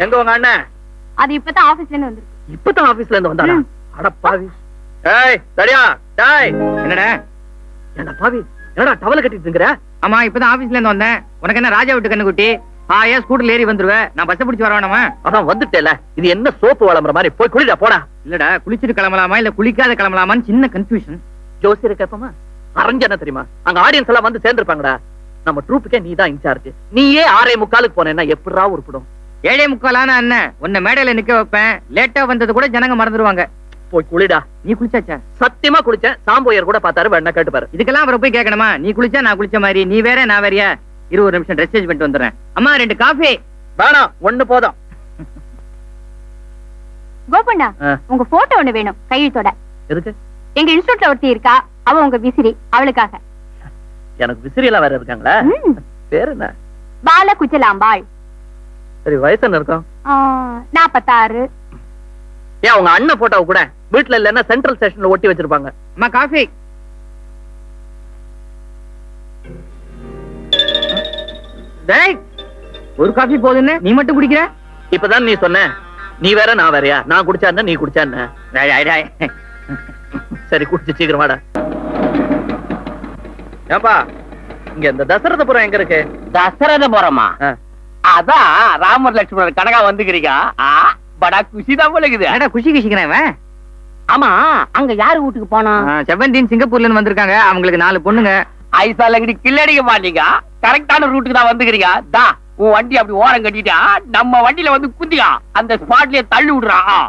எங்க உங்க அண்ணன்? அது இப்பதான் ஆபீஸ்ல இருந்து வந்து. இப்பதான் ஆபீஸ்ல இருந்து வந்தாரா? அட பாவி. ஏய் சரியா? டேய் என்னடா? என்ன பாவி? என்னடா டவல கட்டிட்டு இருக்கற? ஆமா இப்பதான் ஆபீஸ்ல இருந்து வந்தேன். உனக்கு என்ன ராஜா விட்டு கண்ணுக்குட்டி? ஏன் ஸ்கூட்டர்ல ஏறி வந்துருவே? நான் பஸ் பிடிச்சு வரவேணாமா? அதான் வந்துட்டேல. இது என்ன சோப்பு வளம்பற மாதிரி போய் குளிடா போடா. இல்லடா குளிச்சிட்டு கிளம்பலாமா இல்ல குளிக்காத கிளம்பலாமான்னு சின்ன கன்ஃபியூஷன். ஜோசியரை கேப்பமா? அரஞ்சன தெரியுமா? அங்க ஆடியன்ஸ் எல்லாம் வந்து சேர்ந்திருப்பாங்கடா. நம்ம ட்ரூப்புக்கே நீ தான் இன்சார்ஜ். நீயே 6:45 போனேன்னா எப்படிரா உருப்படும்? 7:45 அண்ணன் உன்னை மேடையில நிக்க வைப்பேன். லேட்டா வந்தது கூட ஜனங்க மறந்துடுவாங்க. போய் குளிடா. நீ குளிச்சாச்சா? சத்தியமா குளிச்சேன். சாம்போயர் கூட பார்த்தாரு, வேணா கேட்டுப்பாரு. இதுக்கெல்லாம் அவரை போய் கேட்கணுமா? நீ குளிச்சா நான் குளிச்ச மாதிரி, நீ வேற நான் வேறயா? 20 நிமிஷம் ட்ரெஸ் சேஞ்ச் பண்ணிட்டு வந்துடுறேன். அம்மா 2 காஃபி. வேணாம், ஒண்ணு போதும். கோபண்ணா உங்க போட்டோ ஒண்ணு வேணும் கையெழுத்தோட. எதுக்கு? எங்க இன்ஸ்டியூட்ல ஒருத்தி இருக்கா, அவ உங்க விசிறி, அவளுக்காக. எனக்கு விசிறி எல்லாம் வேற இருக்காங்களா? பேரு என்ன? பால குச்சலாம்பாள். சரி, வயசு என்ன இருக்கும்? 46. ஏன் உங்க அண்ணன் போட்டோ கூட வீட்டுல இல்லன்னா சென்ட்ரல் ஸ்டேஷன்ல ஒட்டி வச்சிருப்பாங்க. அம்மா காஃபி. டேய் ஒரு காஃபி போதுன்னு நீ மட்டும் குடிக்கிற? இப்பதான் நீ சொன்ன. நீ வேற நான் வேறயா? நான் குடிச்சா என்ன, நீ குடிச்சா என்ன? சரி குடிச்சு சீக்கிரம் வாடா. ஏப்பா இங்க இந்த தசரதபுரம் எங்க இருக்கு? தசரதபுரமா? அதான் ராமர் லட்சுமணர் கனகா வந்துக்கிறீங்க. படா குஷிதான் போல இருக்குது. என்னடா குஷி குஷிக்கிறேன்? ஆமா அங்க யாரு வீட்டுக்கு போனா? செவன்டீன் சிங்கப்பூர்ல இருந்து வந்திருக்காங்க. அவங்களுக்கு 4 பொண்ணுங்க. ஐசாலங்கடி கில்லடிக்க மாட்டீங்க. கரெக்டான ரூட்டுக்கு தான் வந்துக்கிறீங்க. தா உன் வண்டி அப்படி ஓரம் கட்டிட்டா நம்ம வண்டியில வந்து குந்தியா அந்த ஸ்பாட்லயே தள்ளி விடுறான்.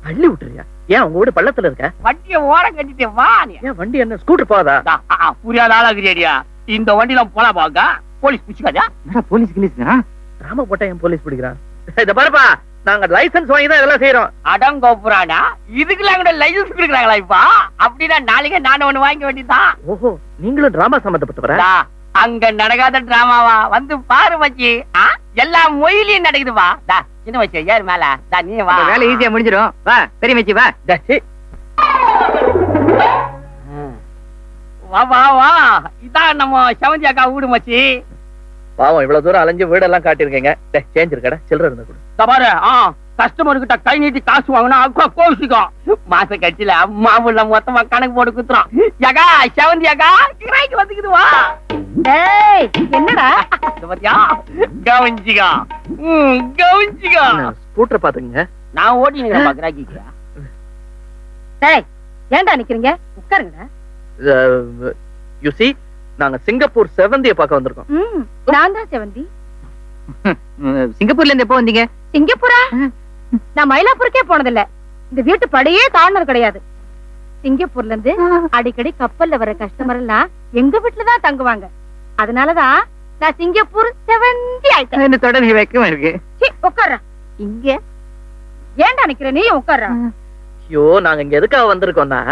தள்ளி விட்டுறியா? ஏன் உங்க வீடு பள்ளத்துல இருக்க? வண்டியை ஓரம் கட்டிட்டே வா. ஏன் வண்டி என்ன ஸ்கூட்டர் போதா? புரியாத ஆளாக்குறியா? இந்த வண்டியில போல பாக்க போலீஸ் பிடிச்சுக்காதா? போலீஸ் கிலீஸ் ராம போட்டா என் போலீஸ் பிடிக்கிறான். இத பாருப்பா, நாங்க லைசன்ஸ் வாங்கி தான் இதெல்லாம் செய்யறோம். அடங்கோப்புறானா இதுக்கெல்லாம் கூட லைசன்ஸ் கொடுக்குறாங்களா இப்ப? அப்படின்னா நாளைக்கே நானும் ஒண்ணு வாங்க வேண்டியதான். ஓஹோ, நீங்களும் டிராமா சம்பந்தப்பட்டவரா? அங்க நடக்காத டிராமாவா? வந்து பாரு மச்சி, எல்லா மொயிலையும் நடக்குதுவா. சின்ன வச்சு ஏறு மேல. நீ வா, வேலை ஈஸியா முடிஞ்சிடும். வா பெரிய மச்சி வா. வா வா வா. இதான் நம்ம செவந்தி அக்கா வீடு மச்சி. பாவம் இவ்வளவு தூரம் அலைஞ்சு வீடெல்லாம் காட்டிருக்கீங்க. சேஞ்ச் இருக்கடா, சில்லற இருந்தா கூட பாரு. கஸ்டமர் கிட்ட கை நீட்டி காசு வாங்கினா அக்கா கோவிச்சுக்கும். மாச கட்சியில மாவுள்ள மொத்தமா கணக்கு போட்டு குத்துறோம். யகா செவந்தி அக்கா கிராய்க்கு வந்துக்குதுவா. என்னடா கவனிச்சிக்கா கவனிச்சிக்கா. ஸ்கூட்டர் பாத்துங்க. நான் ஓட்டினுக்கிறேன் கிராக்கிக்கு. ஏன்டா நிக்கிறீங்க? உட்காருங்கடா. யூ see, நாங்க சிங்கப்பூர் செவந்திய பார்க்க வந்திருக்கோம். நான் தான் செவந்தி. சிங்கப்பூர்ல இருந்து எப்போ வந்தீங்க? சிங்கப்பூரா? நான் மயிலாப்பூருக்கே போனதில்ல. இந்த வீட்டு படியே தாண்டது கிடையாது. சிங்கப்பூர்ல இருந்து அடிக்கடி கப்பல்ல வர கஸ்டமர் எல்லாம் எங்க வீட்டுலதான் தங்குவாங்க. அதனாலதான் நான் சிங்கப்பூர் செவந்தி ஆயிட்டேன். தொடர்ந்து வைக்கமா இருக்கு. உட்கார்றா. இங்க ஏன்டா நிக்கிற? நீ உட்கார்றா. ஐயோ, நாங்க இங்க எதுக்காக வந்திருக்கோம்னா,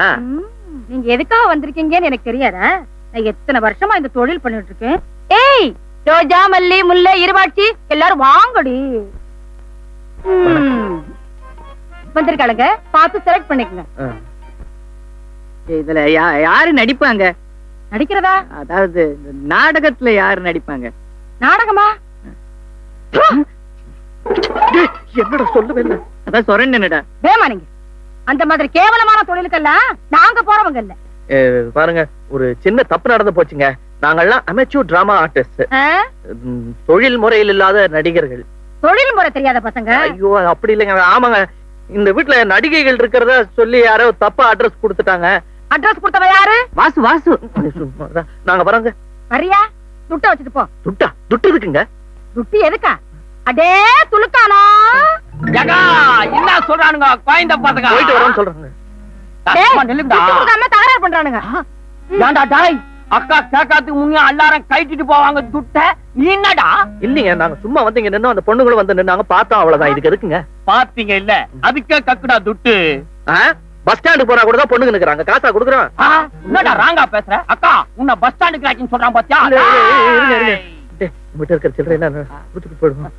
நீங்க எதுக்காக வந்திருக்கீங்கன்னு எனக்கு தெரியாதா? நான் எத்தனை வருஷமா இந்த தொழில் பண்ணிட்டு இருக்கேன். ஏய் ரோஜா மல்லி முல்லை இருவாட்சி எல்லாரும் வாங்கடி. வந்திருக்காளுங்க, பார்த்து செலக்ட் பண்ணிக்கங்க. இதுல யாரு நடிப்பாங்க? நடிக்கிறதா? அதாவது நாடகத்துல யாரு நடிப்பாங்க? நாடகமா? என்னடா சொல்லவே இல்ல. அதான் சொரன் என்னடா வேமா நீங்க அந்த மாதிரி கேவலமான தொழிலுக்கெல்லாம் நாங்க போறவங்க இல்ல. பாருங்க, ஒரு சின்ன தப்பு நடந்து போச்சுங்க. நாங்கெல்லாம் அமெச்சூர் டிராமா ஆர்டிஸ்ட், தொழில் முறையில் இல்லாத நடிகர்கள். தொழில் முறை தெரியாத பசங்க? ஐயோ அப்படி இல்லைங்க. ஆமாங்க, இந்த வீட்டுல நடிகைகள் இருக்கிறத சொல்லி யாரோ தப்பா அட்ரஸ் கொடுத்துட்டாங்க. அட்ரஸ் கொடுத்தவ யாரு? வாசு. வாசு நாங்க வரோங்க. வரியா? துட்ட வச்சுட்டு போ. துட்டா? துட்டு இருக்குங்க. துட்டு எதுக்கா? அடே துலுக்கானா? ஜகா என்ன சொல்றானுங்க? கோயந்த பாத்துக்க போயிட்டு வரோம்னு சொல்றாங்க. தகராறு பண்றானுங்க. ஏண்டா டாய், அக்கா கேட்காதுக்கு முன்னே எல்லாரும் கைட்டிட்டு போவாங்க துட்ட. நீ என்னடா? இல்லைங்க, நாங்க சும்மா வந்து இங்க நின்னு அந்த பொண்ணுங்களும் வந்து நின்னாங்க, பார்த்தோம், அவ்வளவுதான். இதுக்கு எதுக்குங்க? பாத்தீங்க இல்ல, அதுக்கே கக்குடா துட்டு. பஸ் ஸ்டாண்டு போனா கூட தான் பொண்ணுங்க நிக்கிறாங்க, காசா குடுக்குறோம். என்னடா ராங்கா பேசுற? அக்கா உன்னை பஸ் ஸ்டாண்டுக்கு ராக்கின்னு சொல்றான் பாத்தியா? உங்ககிட்ட இருக்கிற சில்லறை என்ன கொடுத்துட்டு போயிடுவோம்.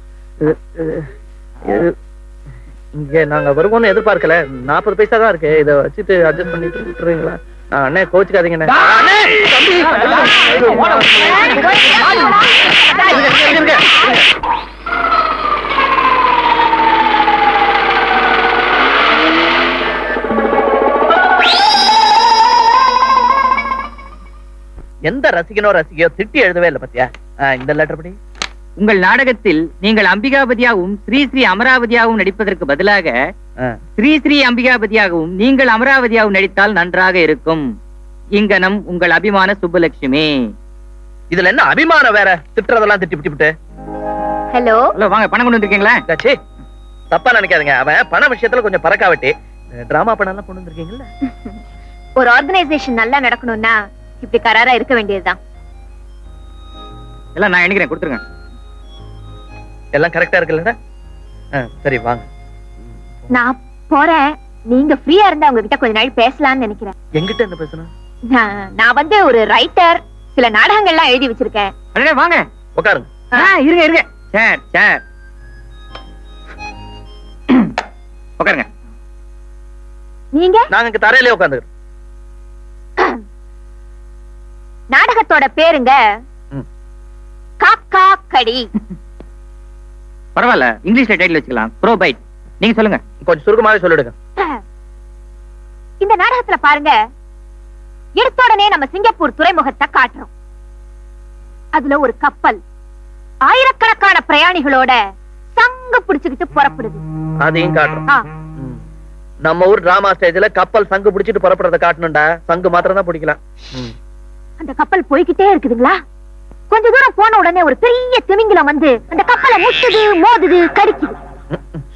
இங்க நாங்க வருவோம்னு எதிர்பார்க்கல. 40 பைசா தான் இருக்கு. இத வச்சுட்டு அட்ஜஸ்ட் பண்ணிட்டு விட்டுறீங்களா? அண்ணே கோச்சுக்காதீங்க. எந்த ரசிகனோ ரசிகையோ திட்டி எழுதவே இல்ல பத்தியா. இந்த லெட்டர் படி. உங்கள் நாடகத்தில் நீங்கள் அம்பிகாபதியாகவும் ஸ்ரீ ஸ்ரீ அமராவதியாகவும் நடிப்பதற்கு பதிலாக ஸ்ரீ ஸ்ரீ அம்பிகாபதியாகவும் நீங்கள் அமராவதியாகவும் நடித்தால் நன்றாக இருக்கும். இங்கனம் உங்கள் அபிமான சுப்புலட்சுமி. இதுல என்ன அபிமானம் வேற? திட்டுறதெல்லாம் திட்டி. ஹலோ ஹலோ, வாங்க. பணம் கொண்டு வந்திருக்கீங்களா? தப்பா நினைக்காதீங்க, அவன் பண விஷயத்துல கொஞ்சம் பறக்காவட்டி. டிராமா பணம் எல்லாம் கொண்டு வந்திருக்கீங்கல்ல. ஒரு ஆர்கனைசேஷன் நல்லா நடக்கணும்னா இப்படி கராரா இருக்க வேண்டியதுதான். எல்லாம் நான் எண்ணிக்கிறேன், கொடுத்துருங்க. எல்லாம் கரெக்டா இருக்குல்ல? சரி வாங்க. நான் போறேன். நீங்க ஃப்ரீயா இருந்தா உங்ககிட்ட கொஞ்ச நாள் பேசலாம்னு நினைக்கிறேன். எங்கிட்ட என்ன பேசணும்? நான் வந்து ஒரு ரைட்டர், சில நாடகங்கள்லாம் எழுதி வச்சிருக்கேன். அடடே வாங்க, உட்காருங்க. இருங்க. சேர் உட்காருங்க. நீங்க? நாங்க இங்க தரையிலே உட்கார்ந்துக்கிறோம். நாடகத்தோட பேருங்க காக்கா கடி. பரவாயில்ல, இங்கிலீஷ்ல டைட்டில் வச்சுக்கலாம். ப்ரோபைட். நீங்க சொல்லுங்க. கொஞ்சம் சுருக்கமாவே சொல்லிடுங்க. இந்த நாடகத்துல பாருங்க, எடுத்த உடனே நம்ம சிங்கப்பூர் துறைமுகத்தை காட்டுறோம். அதுல ஒரு கப்பல் ஆயிரக்கணக்கான பிரயாணிகளோட சங்கு பிடிச்சுக்கிட்டு புறப்படுது. அதையும் காட்டுறோம். நம்ம ஊர் டிராமா ஸ்டேஜ்ல கப்பல் சங்கு பிடிச்சிட்டு புறப்படுறத காட்டணும்டா. சங்கு மாத்திரம் தான் பிடிக்கலாம். அந்த கப்பல் போய்கிட்டே இருக்குதுங்களா? கொஞ்ச தூரம் போன உடனே ஒரு பெரிய திமிங்கலம் வந்து அந்த கப்பலை முட்டுது, மோதுது, கடிக்குது.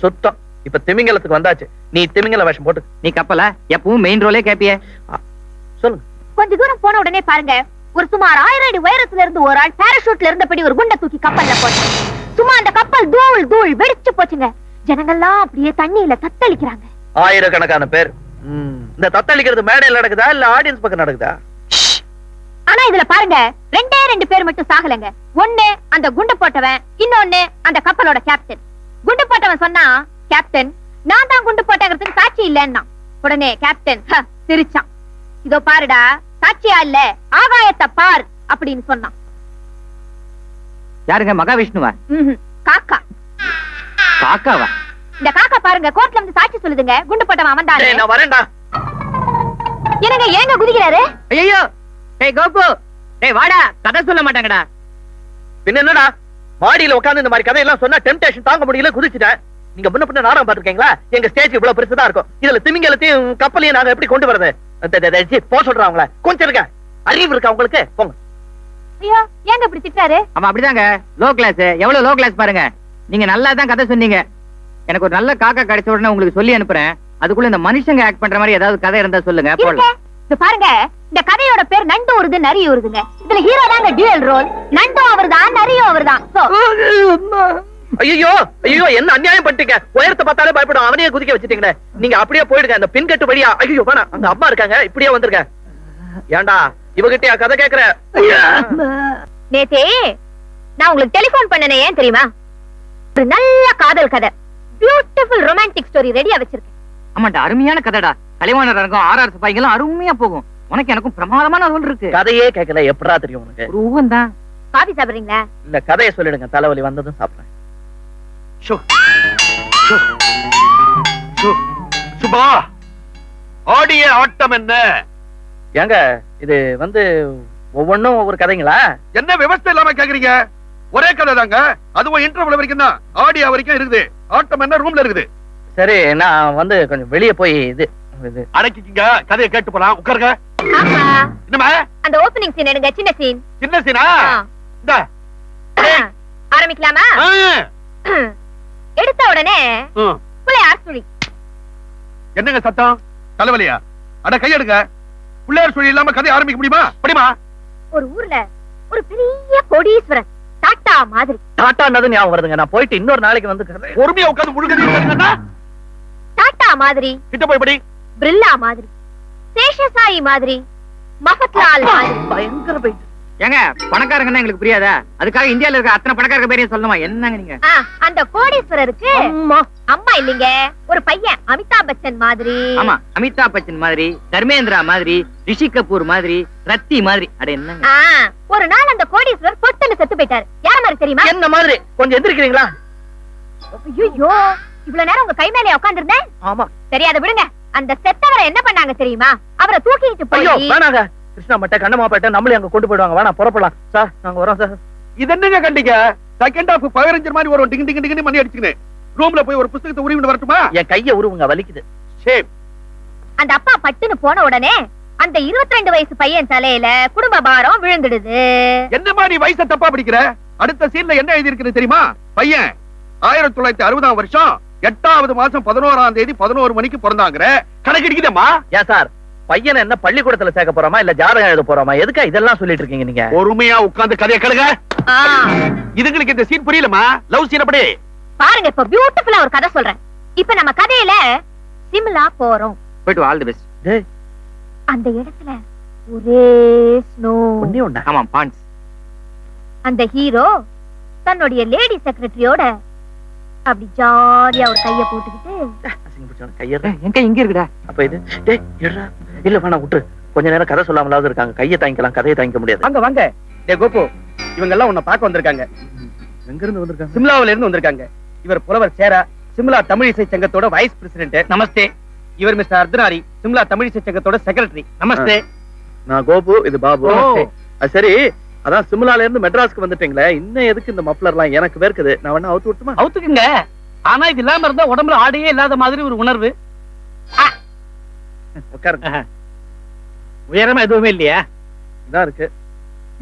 சுத்தம். இப்ப திமிங்கலத்துக்கு வந்தாச்சு. நீ திமிங்கல வேஷம் போட்டு. நீ கப்பல எப்பவும் மெயின் ரோலே கேப்பிய. சொல்லுங்க. கொஞ்ச தூரம் போன உடனே பாருங்க, ஒரு சுமார் 1000 அடி உயரத்துல இருந்து ஒரு ஆள் பாராசூட்ல இருந்தபடி ஒரு குண்டை தூக்கி கப்பல்ல போட்டாங்க. சும்மா அந்த கப்பல் தூள் வெடிச்சு போச்சுங்க. ஜனங்கள்லாம் அப்படியே தண்ணியில தத்தளிக்கிறாங்க. ஆயிரக்கணக்கான பேர். இந்த தத்தளிக்கிறது மேடையில் நடக்குதா இல்ல ஆடியன்ஸ் பக்கம் நடக்குதா? ஆனா இதுல பாருங்க, 2 பேர் மட்டும் சாகலங்க. ஒண்ணு அந்த குண்டு போட்டவன், இன்னொன்னு அந்த கப்பலோட கேப்டன். குண்டு போட்டவன் சொன்னா, கேப்டன் நான் தான் குண்டு போட்டேங்கிறதுக்கு சாட்சி இல்லன்னா. உடனே கேப்டன் சிரிச்சான். இதோ பாருடா, சாட்சியா இல்ல, ஆகாயத்தை பார் அப்படின்னு சொன்னான். யாருங்க? மகாவிஷ்ணுவா? காக்கா. காக்காவா? இந்த காக்கா பாருங்க, கோர்ட்ல வந்து சாட்சி சொல்லுதுங்க. குண்டு போட்டவன் அவன் தான். நான் வரேன்டா. ஏங்க குதிக்கிறாரு? ஐயோ, டேய் கோபு, டேய் வாடா, கதை சொல்ல மாட்டாங்கடா. பின்ன என்னடா, மாடியில உட்கார்ந்து இந்த மாதிரி கதையெல்லாம் சொன்னா டெம்டேஷன் தாங்க முடியல, குதிச்சுட்டேன். நீங்க முன்ன பின்ன நாடகம் பாத்துருக்கீங்களா? எங்க ஸ்டேஜ் இவ்வளவு பெருசுதான் இருக்கும். இதுல திமிங்கலத்தையும் கப்பலையும் நாங்க எப்படி கொண்டு வரது? போ சொல்றாங்களா? கொஞ்சம் இருக்க அறிவு இருக்கா உங்களுக்கு? போங்க. ஐயோ, ஏங்க இப்படி திட்டாரு? ஆமா, அப்படிதாங்க. Low class. எவ்வளவு லோ கிளாஸ் பாருங்க. நீங்க நல்லா தான் கதை சொன்னீங்க. எனக்கு ஒரு நல்ல காக்கா கிடைச்ச உடனே உங்களுக்கு சொல்லி அனுப்புறேன். அதுக்குள்ள இந்த மனுஷங்க ஆக்ட் பண்ற மாதிரி ஏதாவது கதை இருந்தா சொல்லுங்க. இது பாருங்க, இந்த கதையோட பேர் நண்டு ஊருது நரி ஊருதுங்க. இதுல ஹீரோ தாங்க டியூயல் ரோல். நண்டும் அவர்தான், நரியும் அவர்தான். ஐயோ என்ன அநியாயம் பண்ணிட்டீங்க. உயரத்தை பார்த்தாலே பயப்படும், அவனையே குதிக்க வச்சுட்டீங்களே. நீங்க அப்படியே போயிடுங்க அந்த பின்கட்டு வழியா. ஐயோ வேணாம், அங்க அம்மா இருக்காங்க, இப்படியே வந்துருங்க. ஏண்டா இவகிட்டயா கதை கேக்குற? நேத்தே நான் உங்களுக்கு டெலிபோன் பண்ணனே, ஏன் தெரியுமா? ஒரு நல்ல காதல் கதை, பியூட்டிஃபுல் ரொமான்டிக் ஸ்டோரி ரெடியா வச்சிருக்கேன். ஆமாண்டா, அருமையான கதைடா. கலைவாணர் அரங்கம், RR சிப்பாய்களும் அருமையா போகும். உனக்கு எனக்கும் பிரமாதமான ரோல் இருக்கு. கதையே கேட்கல, எப்படா தெரியும் உனக்கு? ஒரு ஊகம் தான். காபி சாப்பிடுறீங்களா? இல்ல, கதையை சொல்லிடுங்க, தலைவலி வந்ததும் சாப்பிடுறேன். சுபா, ஆடிய ஆட்டம் என்ன? ஏங்க இது வந்து ஒவ்வொன்னும் ஒவ்வொரு கதைங்களா? என்ன விவசாயம் இல்லாம கேக்குறீங்க? ஒரே கதை தாங்க. அதுவும் இன்டர்வல் வரைக்கும் தான். ஆடியா வரைக்கும் இருக்குது. ஆட்டம் என்ன ரூம்ல இருக்குது. சரி, நான் வந்து கொஞ்சம் வெளியே போய் இது அடக்கிங்க, கதையை கேட்டு போலாம். உட்காருங்க. என்னமா அந்த ஓபனிங் சீன் எடுங்க, சின்ன சீன். சின்ன சீனா? இந்த ஆரம்பிக்கலாமா? எடுத்த உடனே பிள்ளையார் சுழி. என்னங்க சத்தம்? தலைவலியா? அட கையெடுங்க. பிள்ளையார் சுழி இல்லாம கதை ஆரம்பிக்க முடியுமா? படிமா. ஒரு ஊர்ல ஒரு பெரிய கோடீஸ்வரன், டாட்டா மாதிரி. டாட்டானது ஞாபகம் வருதுங்க. நான் போயிட்டு இன்னொரு நாளைக்கு வந்து பொறுமையா உட்கார்ந்து முழுக்க. டாட்டா மாதிரி, கிட்ட போய் படி. பிர்லா மாதிரி, சேஷசாயி மாதிரி, மஃபத்லால் மாதிரி. பயங்கர போயிட்டு. ஏங்க, பணக்காரங்கன்னா எங்களுக்கு புரியாதா? அதுக்காக இந்தியால இருக்க அத்தனை பணக்காரங்க பேரையும் சொல்லணுமா? என்னங்க நீங்க? அந்த கோடீஸ்வரருக்கு அம்மா இல்லைங்க, ஒரு பையன் அமிதாப் பச்சன் மாதிரி. ஆமா, அமிதாப் பச்சன் மாதிரி, தர்மேந்திரா மாதிரி, ரிஷி கபூர் மாதிரி, ரத்தி மாதிரி. அட என்னங்க? ஒரு நாள் அந்த கோடீஸ்வரர் பொட்டுன்னு செத்து போயிட்டாரு. யார மாதிரி தெரியுமா? என்ன மாதிரி? கொஞ்சம் எந்திரிக்கிறீங்களா? ஐயோ, இவ்வளவு நேரம் உங்க கை மேலே உட்கார்ந்திருந்தேன். ஆமா. தெரியாத விடுங்க. அந்த செத்தவரை என்ன பண்ணாங்க தெரியுமா? அவரை தூக்கிட்டு போய் வேணாங்க, கிருஷ்ணாம்பேட்டை கண்ணமாப்பேட்டை நம்மளே அங்க கொண்டு போயிடுவாங்க. வேணா புறப்படலாம் சார், நாங்க வரோம் சார். இது என்னங்க கண்டிங்க? செகண்ட் ஹாஃப் பவரஞ்சர் மாதிரி வரும், டிங் டிங் டிங்னு மணி அடிச்சுக்கினேன். ரூம்ல போய் ஒரு புத்தகத்தை உருவிட்டு வரட்டுமா? என் கைய உருவுங்க, வலிக்குது. ஷேம். அந்த அப்பா பட்டுன்னு போன உடனே அந்த 22 வயசு பையன் தலையில குடும்ப பாரம் விழுந்துடுது. என்ன மாதிரி வயசை தப்பா பிடிக்கிற? அடுத்த சீன்ல என்ன எழுதி இருக்குன்னு தெரியுமா? பையன் 1960ஆம் வருஷம் 8வது மாசம் 11ஆம் தேதி 11 மணிக்கு பிறந்தாங்கற கணக்கு அடிக்குதேம்மா. ஏன் சார், பையனை என்ன பள்ளிக்கூடத்துல சேர்க்க போறோமா இல்ல ஜாதகம் எழுத போறோமா? எதுக்கா இதெல்லாம் சொல்லிட்டு இருக்கீங்க நீங்க? பொறுமையா உட்கார்ந்து கதையை கேளுங்க. இதுங்களுக்கு இந்த சீன் புரியலமா? லவ் சீன் அப்படி பாருங்க, இப்ப பியூட்டிஃபுல்லா ஒரு கதை சொல்றேன். இப்ப நம்ம கதையில சிம்லா போறோம். போய்ட்டு ஆல் தி பெஸ்ட். டேய், அந்த இடத்துல ஒரே ஸ்னோ. ஒண்ணே ஒண்ணா? ஆமா, பாண்ட்ஸ். அந்த ஹீரோ தன்னுடைய லேடி செக்ரட்டரியோட அப்படி ஜாலியா ஒரு கைய போட்டுக்கிட்டு அசிங்க பிடிச்சவன கையற. எங்க இங்க இருக்குடா? அப்ப இது டேய் எடுடா. இல்ல வேணா விட்டு, கொஞ்ச நேரம் கதை சொல்லாமலாவது இருக்காங்க. கையை தாங்கிக்கலாம், கதையை தாங்கிக்க முடியாது. வாங்க வாங்க. டேய் கோபு, இவங்க எல்லாம் உன்னை பார்க்க வந்திருக்காங்க. எங்க இருந்து வந்திருக்காங்க? சிம்லாவில இருந்து வந்திருக்காங்க. இவர் புலவர் சேரா, சிம்லா தமிழ் இசை சங்கத்தோட வைஸ் பிரசிடென்ட். நமஸ்தே. இவர் மிஸ்டர் அர்த்தனாரி, சிம்லா தமிழ் இசை சங்கத்தோட செக்ரட்டரி. நமஸ்தே. நான் கோபு, இது பாபு. ஓ. அது சரி, அதான் சிம்லால இருந்து மெட்ராஸ்க்கு வந்துட்டீங்களே, இன்னும் எதுக்கு இந்த மப்ளர்லாம்? எனக்கு வேர்க்குது, நான் வேணா அவுத்து விட்டுமா? அவுத்துக்குங்க. ஆனா இது இல்லாம இருந்தா உடம்புல ஆடையே இல்லாத மாதிரி ஒரு உணர்வு. உட்காருங்க. உயரமா எதுவுமே இல்லையா? இதான் இருக்கு,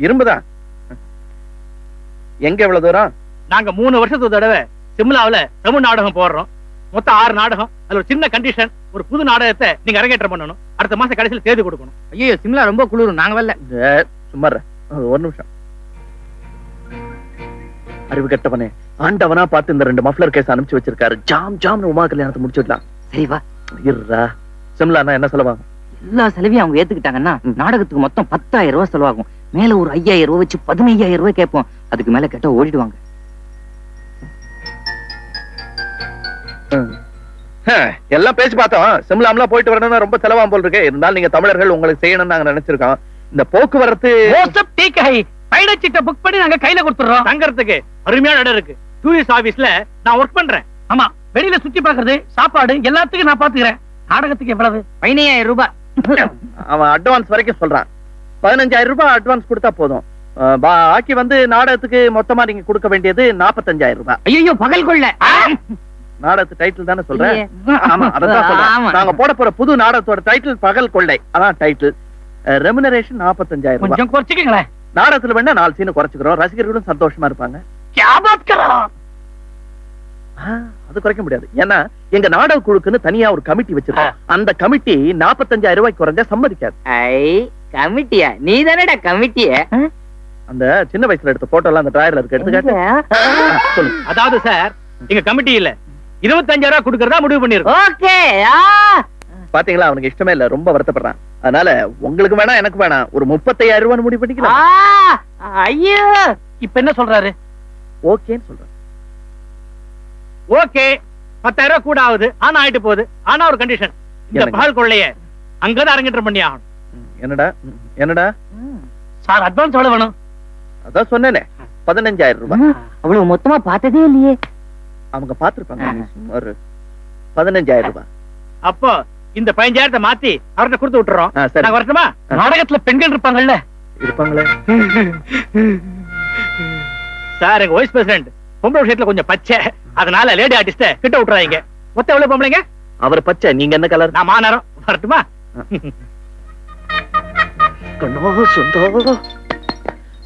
இரும்புதான். எங்க எவ்வளவு தூரம்? நாங்க 3 வருஷத்துக்கு தடவை சிம்லாவில தமிழ் நாடகம் போடுறோம். மொத்தம் 6 நாடகம். அதுல ஒரு சின்ன கண்டிஷன், ஒரு புது நாடகத்தை நீங்க அரங்கேற்றம் பண்ணணும். அடுத்த மாசம் கடைசியில தேதி கொடுக்கணும். ஐயோ, சிம்லா ரொம்ப குளிரும், நாங்க வரல. சும்மா இரு. ஒரு நிமிஷம். அறிவு கெட்டவனே, ஆண்டவனா பார்த்து இந்த 2 மஃப்ளர் கேஸ் அனுப்பிச்சு வச்சிருக்காரு. ஜாம் ஜாம்னு உமா கல்யாணத்தை முடிச்சுடலாம். சரி வா. இருடா. சிம்லானா என்ன செலவாங்க? எல்லா செலவையும் அவங்க ஏத்துக்கிட்டாங்கன்னா நாடகத்துக்கு மொத்தம் 10,000 ரூபாய் செலவாகும். மேல ஒரு 5,000 ரூபாய் வச்சு 15,000 ரூபாய் கேட்போம். அதுக்கு மேல கேட்டா ஓடிடுவாங்க. எல்லாம் பேசி பார்த்தோம். சிம்லாம்லாம் போயிட்டு வரணும்னா ரொம்ப செலவாகும் போல் இருக்கு. இருந்தாலும் நீங்க தமிழர்கள் உங்களுக்கு செய்யணும்னு நாங்க நினைச்சிருக்கோம். இந்த போக்குவரத்து பயணச்சீட்டை புக் பண்ணி நாங்க கையில கொடுத்துறோம். தங்கறதுக்கு அருமையான இடம் இருக்கு. டூரிஸ்ட் ஆபீஸ்ல நான் ஒர்க் பண்றேன். ஆமா, வெளியில சுத்தி பாக்குறது, சாப்பாடு எல்லாத்துக்கும் நான் பாத்துக்கிறேன். நாடகத்துக்கு எவ்வளவு? 15,000 ரூபாய். அவன் அட்வான்ஸ் வரைக்கும் சொல்றான். 15,000 ரூபாய் அட்வான்ஸ் கொடுத்தா போதும். பாக்கி வந்து நாடகத்துக்கு மொத்தமா நீங்க கொடுக்க வேண்டியது 45,000 ரூபாய். ஐயோ, பகல் கொள்ள. நாடகத்து டைட்டில் தானே சொல்றேன்? ஆமா, அதான் சொல்றேன். நாங்க போட போற புது நாடகத்தோட டைட்டில் பகல் கொள்ளை. அதான் டைட்டில். ரெமுனரேஷன் 45,000 ரூபாய். கொஞ்சம் குறைச்சிக்கங்களேன். நாடகத்துல வேணா 4 சீன் குறைச்சுக்கிறோம். ரசிகர்களும் சந்தோஷமா இருப்பாங்க. அது குறைக்க முடியாது. ஏன்னா எங்க நாடக குழுக்குன்னு தனியா ஒரு கமிட்டி வச்சிருக்கோம். அந்த கமிட்டி 45,000 ரூபாய்க்கு குறைஞ்சா சம்மதிக்காது. கமிட்டியா? நீ தானடா கமிட்டிய? அந்த சின்ன வயசுல எடுத்த போட்டோ எல்லாம் அந்த டிராயர்ல இருக்கு, எடுத்துக்காட்டு. சொல்லுங்க. அதாவது சார், எங்க கமிட்டி இல்ல 25,000 ரூபாய் கொடுக்கறதா முடிவு பண்ணிருக்கோம். ஓகே. பாத்தீங்களா, அவனுக்கு இஷ்டமே இல்ல, ரொம்ப வருத்தப்படுறான். அதனால உங்களுக்கு வேணா எனக்கு வேணா ஒரு 35,000 ரூபாய் முடிவு பண்ணிக்கலாம். ஐயோ, இப்ப என்ன சொல்றாரு? ஓகேன்னு சொல்றேன். ஓகே, 10,000 ரூபாய் கூட ஆகுது. ஆனா ஆயிட்டு போகுது. ஆனா ஒரு கண்டிஷன், இந்த என்னங்க? பகல் கொள்ளைய அங்கதான் அரங்கேற்றம் பண்ணி ஆகணும். என்னடா என்னடா சார், அட்வான்ஸ் எவ்வளவு வேணும்? அதான் சொன்னேனே, 15,000 ரூபாய். அவ்வளவு மொத்தமா பார்த்ததே இல்லையே. அவங்க பாத்துருப்பாங்க. நீ சும்மா இரு. 15,000 ரூபாய். அப்போ இந்த 15,000 மாத்தி அவர்கிட்ட கொடுத்து விட்டுறோம். சரி. நாங்க வரட்டுமா? நாடகத்துல பெண்கள் இருப்பாங்கல்ல? இருப்பாங்களே. சார், எங்க வைஸ் பிரசிடென்ட் பொம்பளை விஷயத்துல கொஞ்சம் பச்சை. அதனால லேடி ஆர்டிஸ்ட கிட்ட விட்டுறாங்க. மொத்தம் எவ்வளவு பொம்பளைங்க? அவர் பச்சை, நீங்க என்ன கலர்? நான் மாநரம். வரட்டுமா?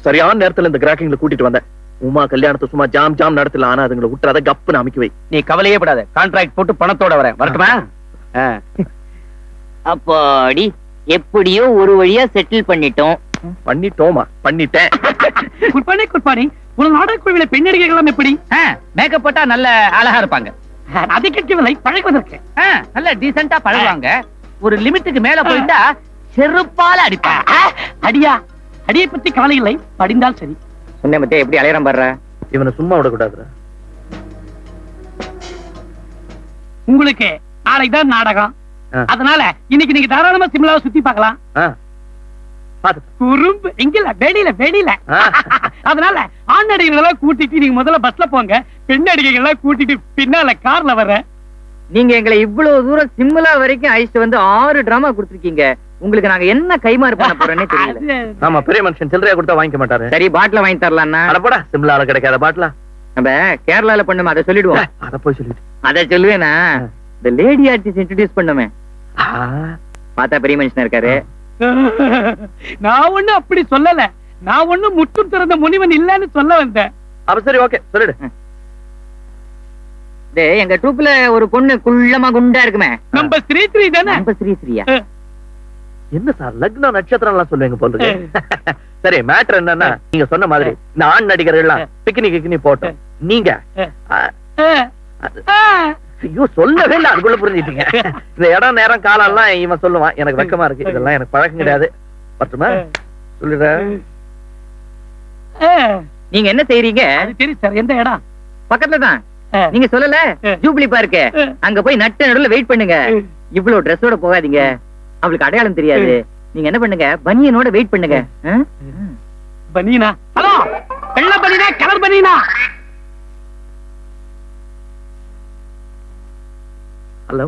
சரியான நேரத்துல இந்த கிராக்கிங்ல கூட்டிட்டு வந்தேன். உமா கல்யாணத்தை சும்மா ஜாம் ஜாம் நடத்தல. ஆனா அதுங்களை விட்டுறத கப்புன்னு அமைக்க வை. நீ கவலையே படாத. கான்ட்ராக்ட் போட்டு பணத்தோட வரேன். வரட்டுமா? அப்பாடி, எப்படியோ ஒரு வழியா செட்டில் பண்ணிட்டோம். பண்ணிட்டோமா? பண்ணிட்டேன். குட்பானி குட்பானி, ஒரு நாடக குழுவில பெண் நடிகைகள் எப்படி? மேக்கப் போட்டா நல்ல அழகா இருப்பாங்க. அதை கட்சிகளை பழகுவதற்கு நல்ல டீசென்ட்டா பழகுவாங்க. ஒரு லிமிட்டுக்கு மேல போயிட்டா செருப்பால அடிப்பாங்க. அடியா? அடியை பத்தி கவலை இல்லை, படிந்தால் சரி. சொன்ன மத்திய எப்படி அலையறம் பாடுற? இவனை சும்மா விடக்கூடாது. உங்களுக்கு நாளைக்கு தான் நாடகம். அதனால இன்னைக்கு நீங்க தாராளமா சிம்லாவை சுத்தி பார்க்கலாம். குறும்பு எங்கல வெளியில வெளியில. அதனால ஆண் நடிகர்கள் எல்லாம் கூட்டிட்டு நீங்க முதல்ல பஸ்ல போங்க. பெண் நடிகைகள் எல்லாம் கூட்டிட்டு பின்னால கார்ல வர. நீங்க எங்களை இவ்வளவு தூரம் சிம்லா வரைக்கும் அழைச்சிட்டு வந்து 6 டிராமா கொடுத்துருக்கீங்க. உங்களுக்கு நாங்க என்ன கைமாறு பண்ண போறோன்னே தெரியல. ஆமா, பெரிய மனுஷன் சில்லறையா கொடுத்தா வாங்கிக்க மாட்டாரு. சரி, பாட்டில வாங்கி தரலாம்னா? அடப்படா, சிம்லால கிடைக்காத பாட்டிலா. நம்ம கேரளால பண்ணுமே, அதை சொல்லிடுவோம். அத போய் சொல்லிட்டு அதை சொல்லுவேனா? இந்த லேடி ஆர்டிஸ்ட் இன்ட்ரோடியூஸ் பண்ணுமே. பார்த்தா பெரிய மனுஷனா இருக்காரு. நான் ஒண்ணு அப்படி சொல்லல. நான் ஒண்ணு முற்றும் திறந்த முனிவன் இல்லன்னு சொல்ல வந்தேன். அப்ப சரி, ஓகே, சொல்லிடு. எங்க ட்ரூப்ல ஒரு பொண்ணு குள்ளமா குண்டா இருக்குமே, நம்ம ஸ்ரீ தானே? நம்ம ஸ்ரீயா? என்ன சார், லக்ன நட்சத்திரம் எல்லாம் சொல்லுவீங்க போல இருக்கு. சரி, மேட்டர் என்னன்னா, நீங்க சொன்ன மாதிரி இந்த ஆண் நடிகர்கள் எல்லாம் பிக்னிக் போட்டோம். நீங்க ஐயோ சொல்லவே இல்ல, அதுக்குள்ள புரிஞ்சுட்டீங்க. இந்த இடம் நேரம் காலம் எல்லாம் இவன் சொல்லுவான். எனக்கு வெக்கமா இருக்கு, இதெல்லாம் எனக்கு பழக்கம் கிடையாது. பட்டுமா சொல்லிடுற. நீங்க என்ன செய்றீங்க? சரி சார், எந்த இடம்? பக்கத்துல தான். நீங்க சொல்லல, ஜூப்ளி பார்க்கு, அங்க போய் நட்டு நடுவுல வெயிட் பண்ணுங்க. இவ்வளவு ட்ரெஸ்ஸோட போகாதீங்க, அவளுக்கு அடையாளம் தெரியாது. நீங்க என்ன பண்ணுங்க, பனியனோட வெயிட் பண்ணுங்க. பனியனா? ஹலோ, வெள்ள பனியனா கலர் பனியனா? ஹலோ,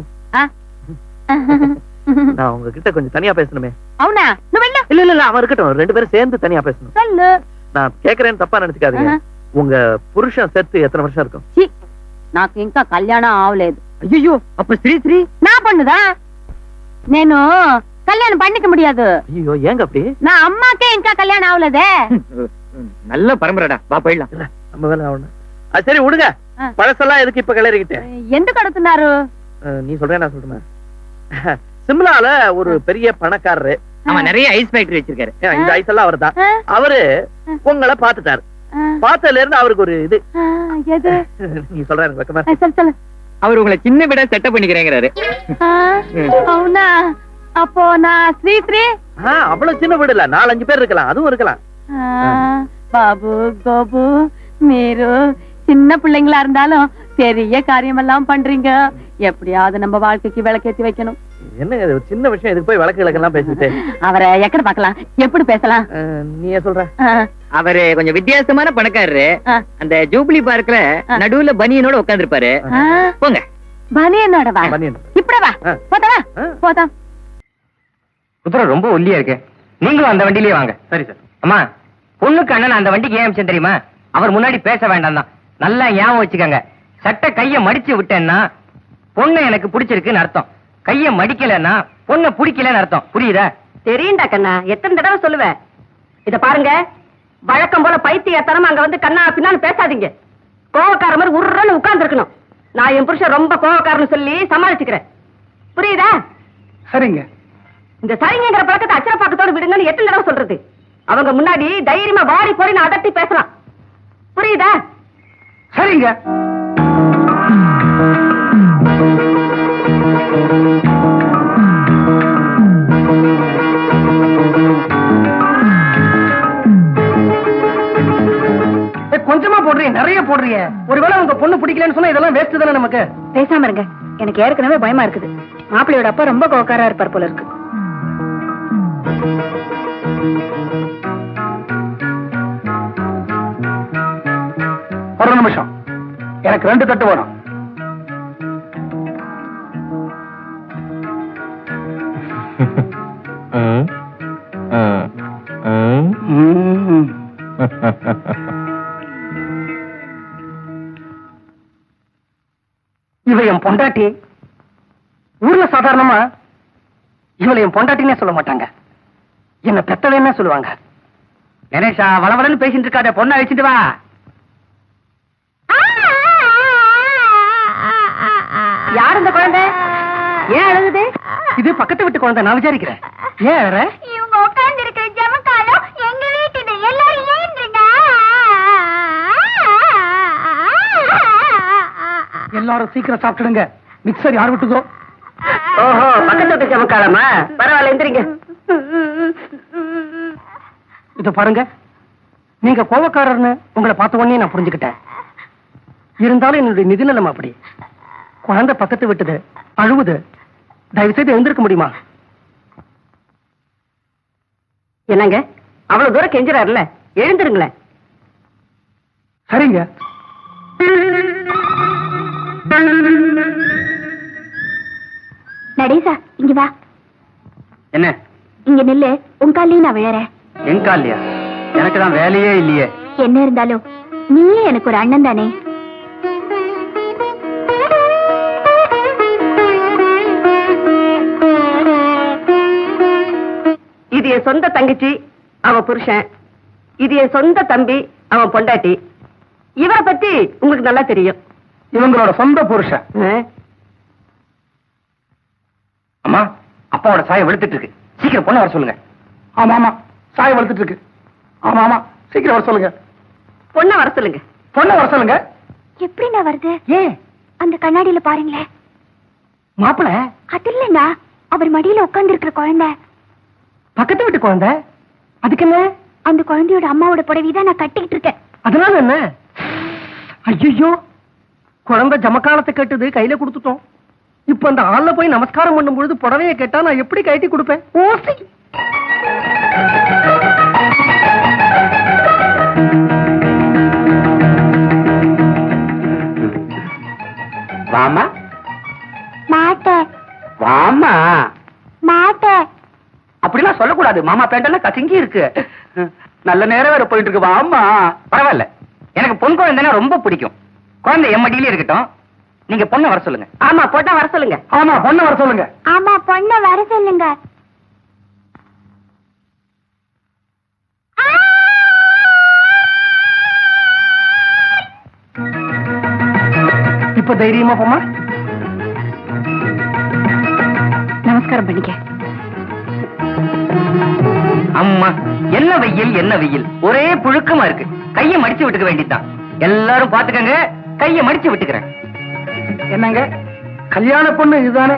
நான் உங்ககிட்ட கொஞ்சம் தனியா பேசணுமே. అవునా నువ్వు వెళ్ళు. இல்ல இல்ல, அவன் இருக்கட்டும், 2 பேரும் சேர்ந்து தனியா பேசணும். சொல்லு. நான் கேக்குறேன்னு தப்பா நினைச்சுக்காதீங்க. உங்க புருஷன் செத்து எத்தனை வருஷம் இருக்கும்? నాకు ఇంకా కళ్యాణం అవలేదు. ஐயோ, அப்ப ஸ்ரீ నా பண்ணுదా? నేను కళ్యాణం பண்ணிக்க முடியாது. ஐயோ, ஏங்க அப்படி? నా అమ్మకే ఇంకా కళ్యాణం అవలేదే. நல்ல பரம்பரைடா, வா போயிடலாம். இல்ல, நம்ம வேலை ஆகணும். அது சரி, விடுங்க. பழசெல்லாம் எதுக்கு இப்ப கிளறிக்கிட்டு? ఎందుకు అడుగుతున్నారు? நீ சொல்றேன், நான் சொல்றேன். சிம்லால ஒரு பெரிய பணக்காரரு, அவன் நிறைய ஐஸ் ஃபேக்டரி வச்சிருக்காரு. இந்த ஐஸ் எல்லாம் அவர்தான். அவரு உங்களை பாத்துட்டாரு. பார்த்ததுல இருந்து அவருக்கு ஒரு இது. எது? நீ சொல்ற, எனக்கு வெக்கமா சொல்லு சொல்லு. அவர் உங்களை சின்ன விட செட்டப் பண்ணிக்கிறேங்கிறாரு. అవునా? அப்போ நான் ஸ்ரீ. அவ்வளவு சின்ன வீடு இல்ல, 4-5 பேர் இருக்கலாம், அதுவும் இருக்கலாம். பாபு கோபு, మీరు சின்ன பிள்ளைங்களா இருந்தாலும் பெரிய காரியம் எல்லாம் பண்றீங்க. எப்படியாவது நம்ம வாழ்க்கைக்கு விளக்கேத்தி வைக்கணும். என்னங்க இது சின்ன விஷயம், இதுக்கு போய் வழக்கு விளக்கெல்லாம் பேசிட்டு அவரை எக்கட பாக்கலாம், எப்படி பேசலாம்? நீயே சொல்ற. அவரு கொஞ்சம் வித்தியாசமான பணக்காரரு. அந்த ஜூப்ளி பார்க்ல நடுவுல பனியனோட உட்கார்ந்து இருப்பாரு. போங்க. பனியனோட வா. இப்படி வா. போதா போதா. குதிரை ரொம்ப ஒல்லியா இருக்கு, நீங்களும் அந்த வண்டியிலேயே வாங்க. சரி சார். அம்மா, பொண்ணுக்கு அண்ணன் அந்த வண்டிக்கு ஏன் அமிச்சேன் தெரியுமா? அவர் முன்னாடி பேச வேண்டாம் தான். நல்லா ஞாபகம் வச்சுக்கங்க. சட்டை கைய மடிச்சு விட்டேன்னா பொண்ணு எனக்கு பிடிச்சிருக்குன்னு அர்த்தம். கைய மடிக்கலன்னா பொண்ணை பிடிக்கலன்னு அர்த்தம். புரியுதா? தெரியுண்டா கண்ணா, எத்தனை தடவை சொல்லுவேன். இத பாருங்க, வழக்கம் போல பைத்தியத்தனமா அங்க வந்து கண்ணா பின்னான்னு பேசாதீங்க. கோவக்கார மாதிரி உருன்னு உட்கார்ந்து இருக்கணும். நான் என் புருஷன் ரொம்ப கோவக்காரன்னு சொல்லி சமாளிச்சுக்கிறேன். புரியுதா? சரிங்க. இந்த சரிங்கிற பழக்கத்தை அச்சரப்பாக்கத்தோடு விடுங்கன்னு எத்தனை தடவை சொல்றது? அவங்க முன்னாடி தைரியமா வாரி போறி அதட்டி பேசலாம். புரியுதா? சரிங்க. கொஞ்சமா போடுறீங்க, நிறைய போடுறீங்க. ஒருவேளை உங்க பொண்ணு பிடிக்கலன்னு சொன்னா இதெல்லாம் வேஸ்ட் தானே நமக்கு. பேசாம இருங்க, எனக்கு ஏற்கனவே பயமா இருக்குது. மாப்பிள்ளையோட அப்பா ரொம்ப கோக்காரா இருப்பார் போல இருக்கு. ஒரு நிமிஷம், எனக்கு 2 தட்டு வேணும். இவ என் பொண்டாட்டி. ஊர்ல சாதாரணமா இவளை என் பொண்டாட்டினே சொல்ல மாட்டாங்க, என்ன பெத்தவன்னு சொல்லுவாங்க. கணேஷா, வளவளன்னு பேசிட்டு இருக்காத, பொண்ணை அழிச்சிட்டு வா. யார் இந்த குழந்தை? ஏன் அழுகுது? இது பக்கத்து வீட்டு குழந்தை, நான் விசாரிக்கிறேன். ஏன் வேற? இவங்க உட்கார்ந்து இருக்கிற ஜமக்காலம் எங்க வீட்டு எல்லாரும் ஏன்றுங்க. எல்லாரும் சீக்கிரம் சாப்பிட்டுடுங்க. மிக்சர் யார் விட்டுதோ? ஓஹோ, பக்கத்து வீட்டு ஜமக்காலமா? பரவாயில்ல, எந்திரிங்க. இத பாருங்க, நீங்க கோவக்காரர்னு உங்களை பார்த்த உடனே நான் புரிஞ்சுக்கிட்டேன். இருந்தாலும் என்னுடைய நிதி நிலைமை அப்படி. குழந்தை பக்கத்து விட்டது, அழுவுது. தயவு செய்து எழுந்திருக்க முடியுமா? என்னங்க அவ்வளவு தூரம் கெஞ்சுறாருல, எழுந்திருங்களேன். சரிங்க. நடேசா இங்க வா. என்ன இங்க நில்லு, உன் காலையும் நான் விழறேன். என் காலியா? எனக்கு தான் வேலையே இல்லையே. என்ன இருந்தாலும் நீயே எனக்கு ஒரு அண்ணன் தானே. இது என் சொந்த தங்கச்சி, அவன் புருஷன். இது என் சொந்த தம்பி, அவன் பொண்டாட்டி. இவரை பத்தி உங்களுக்கு நல்லா தெரியும். இவங்களோட சொந்த புருஷன். அம்மா, அப்பாவோட சாயம் வெளுத்துட்டு இருக்கு. சீக்கிரம் பொண்ணை வர சொல்லுங்க. ஆமா ஆமா, சாயம் வெளுத்துட்டு இருக்கு. ஆமா ஆமா, சீக்கிரம் வர சொல்லுங்க. பொண்ணை வர சொல்லுங்க. பொண்ணை வர சொல்லுங்க. எப்படி நான் வருது? ஏன்? அந்த கண்ணாடியில பாருங்களேன். மாப்பிள அது இல்லைண்ணா, அவர் மடியில உட்கார்ந்து இருக்கிற குழந்தை. பக்கத்து வீட்டு குழந்தை. அதுக்கு என்ன? அந்த குழந்தையோட அம்மாவோட புடவைதான் நான் கட்டிக்கிட்டு இருக்கேன். அதனால என்ன? ஐயோ, குழந்தை ஜமக்காலத்தை கட்டுது, கையில கொடுத்துட்டோம். இப்ப அந்த ஆள்ல போய் நமஸ்காரம் பண்ணும் பொழுது புடவையை கேட்டா நான் எப்படி கட்டி கொடுப்பேன்? ஓசி. வாமா. மாட்டேன். வாமா. மாட்டேன். அப்படிலாம் சொல்லக்கூடாது. மாமா பேண்டெல்லாம் கசங்கி இருக்கு. நல்ல நேரம் வேற போயிட்டு இருக்கு. வாமா. பரவாயில்ல, எனக்கு பொன் குழந்தைன்னா ரொம்ப பிடிக்கும். குழந்தை என் மடியிலே இருக்கட்டும். நீங்க பொண்ணை வர சொல்லுங்க. ஆமா, பொண்ணை வர சொல்லுங்க. ஆமா, பொண்ணை வர சொல்லுங்க. ஆமா, பொண்ணை வர சொல்லுங்க. இப்ப தைரியமா போமா. நமஸ்காரம் பண்ணிக்க. அம்மா, என்ன வெயில் என்ன வெயில், ஒரே புழுக்கமா இருக்கு. கையை மடிச்சு விட்டுக்க வேண்டியதுதான். எல்லாரும் பாத்துக்கங்க, கையை மடிச்சு விட்டுக்கிறேன். என்னங்க, கல்யாண பொண்ணு இதுதானே?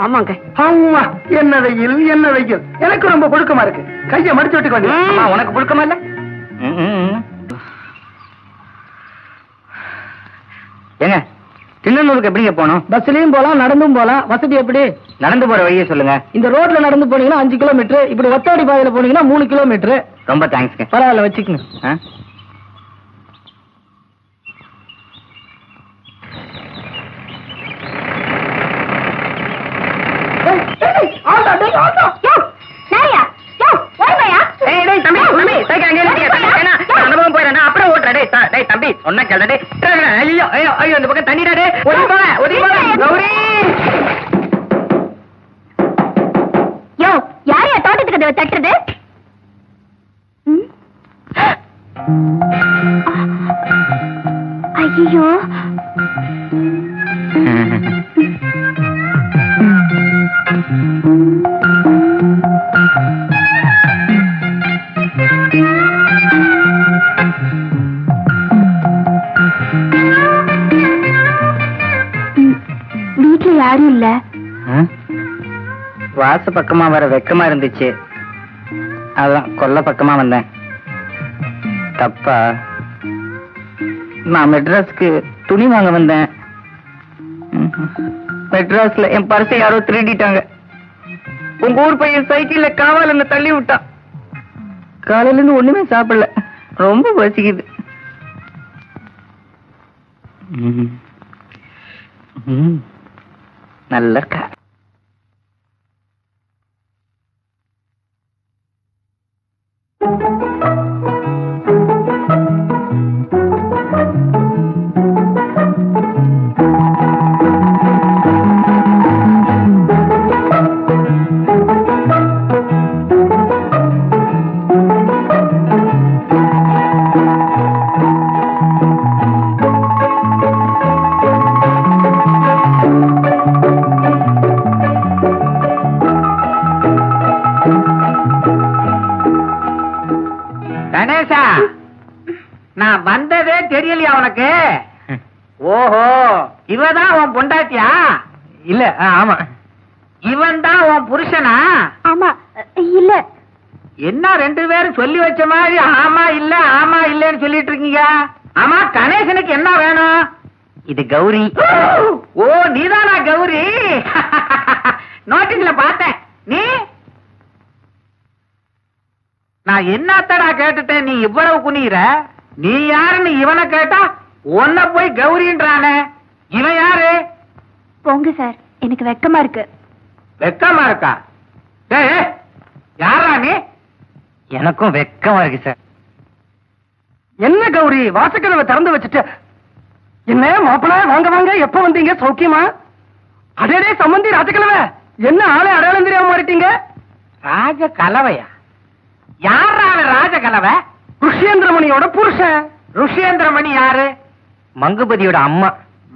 ஆமாங்க. ஆமா, என்ன வெயில் என்ன வெயில். எனக்கு ரொம்ப புழுக்கமா இருக்கு. கையை மடிச்சு விட்டுக்க வேண்டியது. அம்மா, உனக்கு புழுக்கமா இல்ல? ஏங்க, திண்ணனூருக்கு எப்படிங்க போனோம்? பஸ்லயும் போலாம், நடந்தும் போலாம். வசதி எப்படி? நடந்து போற வழியை சொல்லுங்க. இந்த ரோட்ல நடந்து போனீங்கன்னா 5 கிலோமீட்டர். இப்படி ஒத்தாடி பாதையில போனீங்கன்னா 3 கிலோமீட்டர். ரொம்ப தேங்க்ஸ்ங்க. பரவாயில்ல, வச்சுக்கங்க. அனுபவம் போயிடா, அப்புறம் ஓட்டுறா. தம்பி சொன்ன கேள்வி. ஐயோ ஐயோ ஐயோ, இந்த பக்கம் தண்ணிடாடே. கௌரி, யோ, யாரையா தோட்டத்துக்கு கதவை தட்டுறது? ஐயோ, வீட்டுல யாரும் இல்ல. வாச பக்கமா வர வெக்கமா இருந்துச்சு, அதான் கொல்ல பக்கமா வந்தேன். தப்பா? நான் மெட்ராஸ்க்கு துணி வாங்க வந்தேன். மெட்ராஸ்ல என் பர்ஸை யாரோ திருடிட்டாங்க. உங்க ஊர் பையன் சைக்கிள்ல காவால் என்ன தள்ளி விட்டான். காலையில இருந்து ஒண்ணுமே சாப்பிடல, ரொம்ப பசிக்குது. நல்லா இருக்கா? கணேசா, நான் வந்ததே தெரியலையா உனக்கு? ஓஹோ, இவதான் உன் பொண்டாட்டியா? இல்ல, ஆமா. இவன் தான் உன் புருஷனா? ஆமா. இல்ல. என்ன ரெண்டு பேரும் சொல்லி வச்ச மாதிரி ஆமா இல்ல ஆமா இல்லன்னு சொல்லிட்டு இருக்கீங்க? ஆமா, கணேசனுக்கு என்ன வேணும்? இது கௌரி. ஓ, நீதானா கௌரி? நோட்டீஸ்ல பார்த்தேன். நீ? நான் என்னத்தடா கேட்டுட்டேன், நீ இவ்வளவு குனிற? நீ யாருன்னு இவனை கேட்டா உன்னை போய் கௌரின்றானே. இவன் யாரு? போங்க சார், எனக்கு வெக்கமா இருக்கு. வெக்கமா இருக்கா? யாரா நீ? எனக்கும் வெக்கமா இருக்கு சார். என்ன கௌரி, வாசக்கதவை திறந்து வச்சுட்டு என்ன மாப்பிள வாங்க வாங்க, எப்ப வந்தீங்க, சௌக்கியமா? அடே சம்பந்தி ராஜகலவை, என்ன ஆளை அடையாளம் தெரியாம மாறிட்டீங்க? ராஜ கலவையா? யாரா ராஜ கலவை? ருஷியேந்திரமணியோட புருஷன். ருஷியேந்திரமணி யாரு? மங்குபதியோட அம்மா.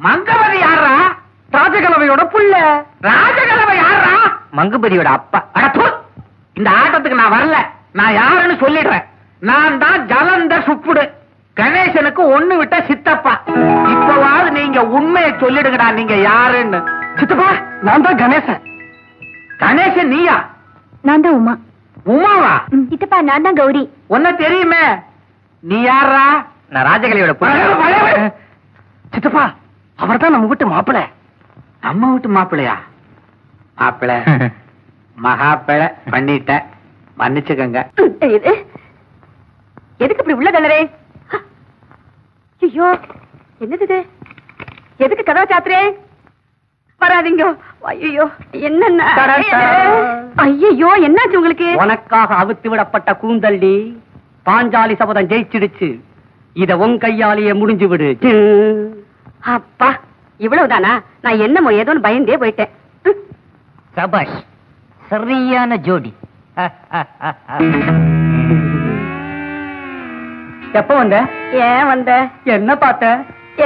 மங்குபதி யாரா? ராஜகலவையோட புள்ள. ராஜகலவை யாரா? மங்குபதியோட அப்பா. அடப்பு, இந்த ஆட்டத்துக்கு நான் வரல. நான் யாருன்னு சொல்லிடுறேன். நான் தான் ஜலந்த சுப்புடு, கணேசனுக்கு ஒண்ணு விட்ட சித்தப்பா. இப்பவாவது நீங்க உண்மையை சொல்லிடுங்கடா, நீங்க யாருன்னு. சித்தப்பா, நான் தான் கணேசன். கணேசன் நீயா? நான் தான் உமா. உமாவா? சித்தப்பா நான் தான் கௌரி. ஒன்ன தெரியுமே. நீ யாரா? நான் ராஜகலையோட பொண்ணு. சித்தப்பா, அவர் தான் நம்ம வீட்டு மாப்பிள. நம்ம வீட்டு மாப்பிள்ளையா? மாப்பிள்ள மகாப்பிழ பண்ணிட்ட, மன்னிச்சுக்கங்க. இது எதுக்கு இப்படி உள்ள கலரே? ஐயோ, என்னது இது? எதுக்கு கதவை சாத்துறே? வராதீங்க. ஐயோ, என்னன்னா? ஐயோ, என்னாச்சு உங்களுக்கு? உனக்காக அவித்து விடப்பட்ட கூந்தல்டி பாஞ்சாலி சபதம் ஜெயிச்சிடுச்சு. இத உன் கையாலேயே முடிஞ்சு விடு. அப்பா, இவ்வளவுதானா? நான் என்னமோ ஏதோன்னு பயந்தே போயிட்டேன். சபாஷ், சரியான ஜோடி. எப்ப வந்த? ஏன் வந்த? என்ன பார்த்த?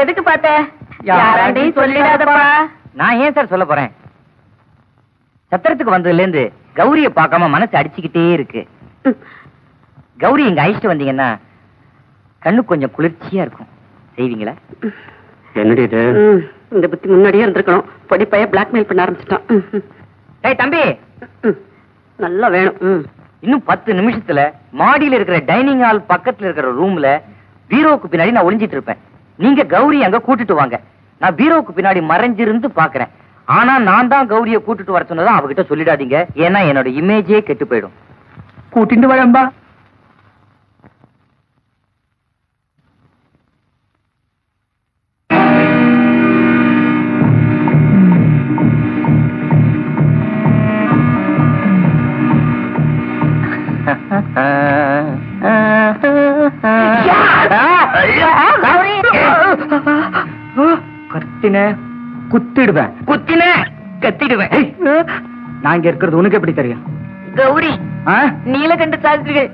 எதுக்கு பார்த்த? யாராண்டையும் சொல்லிடாதப்பா. நான் ஏன் சார் சொல்ல போறேன்? சத்திரத்துக்கு வந்ததுல இருந்து கௌரிய பார்க்காம மனசு அடிச்சுக்கிட்டே இருக்கு. கௌரி இங்க அழிச்சிட்டு வந்தீங்கன்னா கண்ணு கொஞ்சம் குளிர்ச்சியா இருக்கும். செய்வீங்களா? என்னடி இது? இந்த புத்தி முன்னாடியே இருந்திருக்கணும். பொடிப்பைய பிளாக்மெயில் பண்ண ஆரம்பிச்சிட்டான். ஏய் தம்பி, நல்லா வேணும். இன்னும் 10 நிமிஷத்துல மாடியில இருக்கிற டைனிங் ஹால் பக்கத்துல இருக்கிற ரூம்ல பீரோவுக்கு பின்னாடி நான் ஒளிஞ்சிட்டு இருப்பேன். நீங்க கௌரி அங்க கூட்டிட்டு வாங்க. நான் பீரோவுக்கு பின்னாடி மறைஞ்சிருந்து பாக்குறேன். ஆனா நான் தான் கௌரிய கூட்டிட்டு வர சொன்னதா அவகிட்ட சொல்லிடாதீங்க. ஏன்னா என்னோட இமேஜே கெட்டு போயிடும். கூட்டிட்டு வரம்பா. கத்தின குத்திடுவேன், குத்தின கத்திடுவேன். நான் இங்க இருக்கிறது உனக்கு எப்படி தெரியும்? கௌரி நீலகண்ட சாஸ்திரிகள்.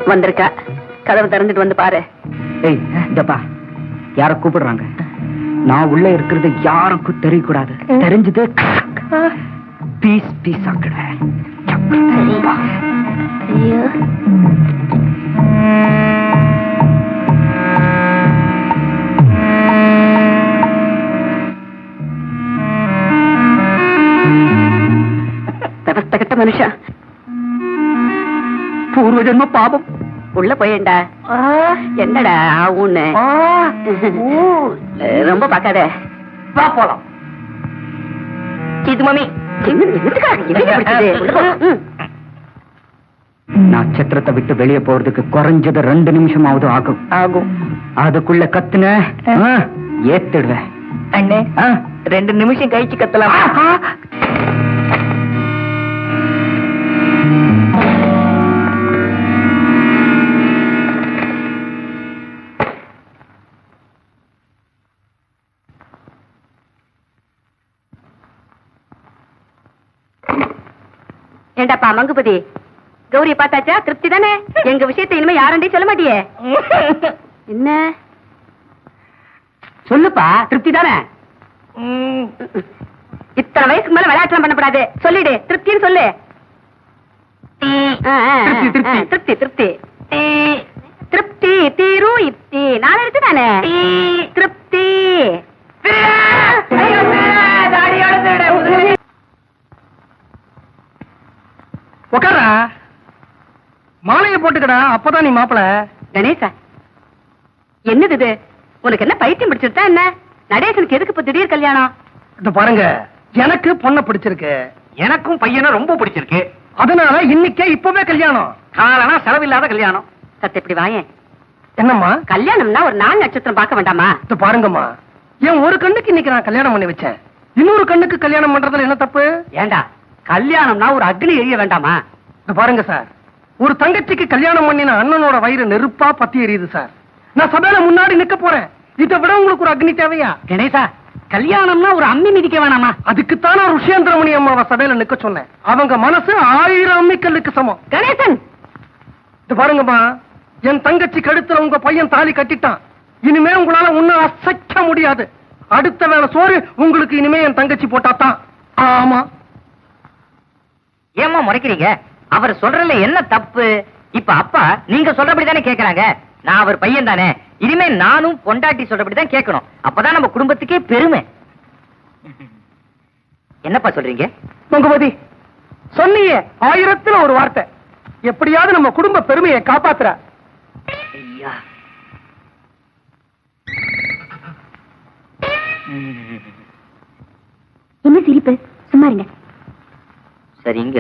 வந்திருக்கா, கதவை திறந்துட்டு வந்து பாரு. ஏய் இதப்பா, யார கூப்பிடுறாங்க? நான் உள்ள இருக்கிறது யாருக்கும் தெரியக்கூடாது. தெரிஞ்சது பீஸ் பீஸ் ஆக்கிடுவேன். விவஸ்த கட்ட மனுஷா, பூர்வ ஜென்ம பாபம். உள்ள போயேண்டா. என்னடா ஊன்னு ரொம்ப பாக்காத. வா போலாம். இது மம்மி, நட்சத்திரத்தை விட்டு வெளியே போறதுக்கு குறைஞ்சது 2 நிமிஷமாவது ஆகும். அதுக்குள்ள கத்துன ஏத்துடுவேன். அண்ணே 2 நிமிஷம் கழிச்சு கத்தலாம். ஏண்டாப்பா மங்குபதி, கௌரிய பார்த்தாச்சா? திருப்தி தானே? எங்க விஷயத்தை இனிமே யாரண்டையும் சொல்ல மாட்டியே? என்ன சொல்லுப்பா, திருப்தி தானே? இத்தனை வயசுக்கு மேல விளையாட்டுலாம் பண்ணப்படாது. சொல்லிடு, திருப்தின்னு சொல்லு. திருப்தி திருப்தி திருப்தி தீரு இப்தி 4 இருக்கு தானே? திருப்தி. உட்காரா. மாலையை போட்டுக்கடா, அப்பதான் நீ மாப்பிள. கணேசா, என்னது இது? உனக்கு என்ன பைத்தியம் பிடிச்சிருந்தா என்ன? நடேசனுக்கு எதுக்கு இப்ப திடீர் கல்யாணம்? இந்த பாருங்க, எனக்கு பொண்ண பிடிச்சிருக்கு, எனக்கும் பையனை ரொம்ப பிடிச்சிருக்கு. அதனால இன்னைக்கே இப்பவே கல்யாணம். காலனா செலவில்லாத கல்யாணம். சத்த இப்படி வாயேன். என்னம்மா? கல்யாணம்னா ஒரு நாள் நட்சத்திரம் பார்க்க வேண்டாமா? இது பாருங்கம்மா, என் ஒரு கண்ணுக்கு இன்னைக்கு நான் கல்யாணம் பண்ணி வச்சேன், இன்னொரு கண்ணுக்கு கல்யாணம் பண்றதுல என்ன தப்பு? ஏண்டா, கல்யாணம்னா ஒரு அக்னி எரிய வேண்டாமா? இது பாருங்க சார், ஒரு தங்கச்சிக்கு கல்யாணம் பண்ணின அண்ணனோட வயிறு நெருப்பா பத்தி எரியுது சார். நான் சபையில முன்னாடி நிக்க போறேன், இதை விட உங்களுக்கு ஒரு அக்னி தேவையா? கணேசா, கல்யாணம்னா ஒரு அம்மி மிதிக்க வேணாமா? அதுக்குத்தான ருஷேந்திரமணி அம்மாவை சபையில நிக்க சொன்னேன். அவங்க மனசு 1000 அம்மிக்கல்லுக்கு சமம். கணேசன், இது பாருங்கம்மா, என் தங்கச்சி கழுத்துல உங்க பையன் தாலி கட்டிட்டான். இனிமே உங்களால ஒண்ணும் அசைக்க முடியாது. அடுத்த வேளை சோறு உங்களுக்கு இனிமே என் தங்கச்சி போட்டாதான். ஆமா. ஏமா முறைக்கிறீங்க? அவர் சொல்றதுல என்ன தப்பு? இப்ப அப்பா நீங்க சொல்றபடிதானே கேக்குறாங்க. நான் அவர் பையன் தானே, இனிமே நானும் பொண்டாட்டி சொல்றபடிதான் கேட்கணும். அப்பதான் நம்ம குடும்பத்துக்கே பெருமை. என்னப்பா சொல்றீங்க? பொங்குமதி, சொன்னீங்க 1000த்துல ஒரு வார்த்தை. எப்படியாவது நம்ம குடும்ப பெருமையை காப்பாத்துற. ஐயா, என்ன சிரிப்பு? சும்மா இருங்க. சரிங்க.